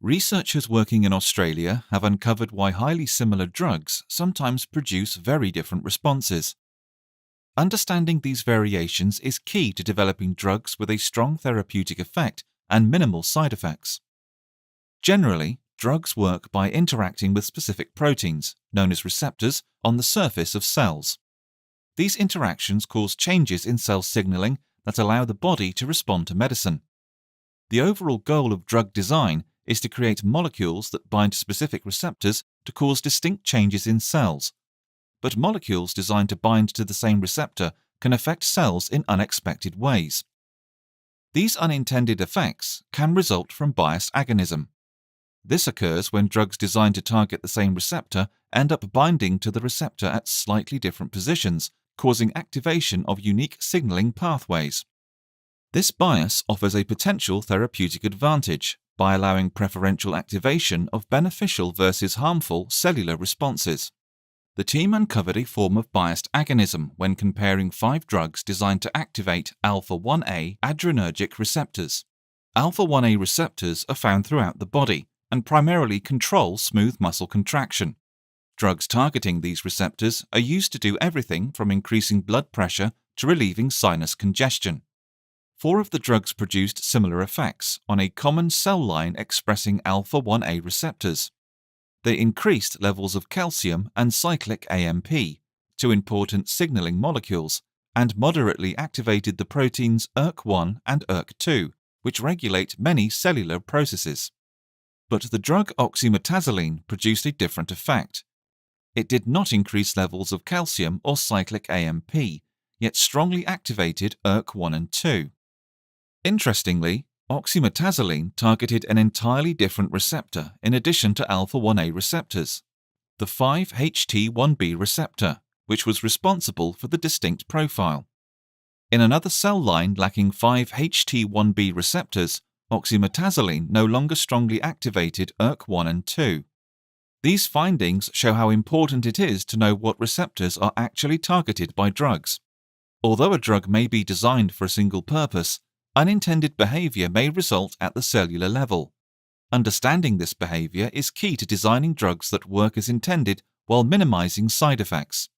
Researchers working in Australia have uncovered why highly similar drugs sometimes produce very different responses. Understanding these variations is key to developing drugs with a strong therapeutic effect and minimal side effects. Generally, drugs work by interacting with specific proteins, known as receptors, on the surface of cells. These interactions cause changes in cell signaling that allow the body to respond to medicine. The overall goal of drug design is to create molecules that bind to specific receptors to cause distinct changes in cells. But molecules designed to bind to the same receptor can affect cells in unexpected ways. These unintended effects can result from biased agonism. This occurs when drugs designed to target the same receptor end up binding to the receptor at slightly different positions, causing activation of unique signaling pathways. This bias offers a potential therapeutic advantage by allowing preferential activation of beneficial versus harmful cellular responses. The team uncovered a form of biased agonism when comparing 5 drugs designed to activate alpha-1a adrenergic receptors. Alpha-1a receptors are found throughout the body and primarily control smooth muscle contraction. Drugs targeting these receptors are used to do everything from increasing blood pressure to relieving sinus congestion. 4 of the drugs produced similar effects on a common cell line expressing alpha-1a receptors. They increased levels of calcium and cyclic AMP, 2 important signaling molecules, and moderately activated the proteins ERK1 and ERK2, which regulate many cellular processes. But the drug oxymetazoline produced a different effect. It did not increase levels of calcium or cyclic AMP, yet strongly activated ERK1 and 2. Interestingly, oxymetazoline targeted an entirely different receptor in addition to alpha-1a receptors, the 5-HT1B receptor, which was responsible for the distinct profile. In another cell line lacking 5-HT1B receptors, oxymetazoline no longer strongly activated ERK1 and 2. These findings show how important it is to know what receptors are actually targeted by drugs. Although a drug may be designed for a single purpose, unintended behavior may result at the cellular level. Understanding this behavior is key to designing drugs that work as intended while minimizing side effects.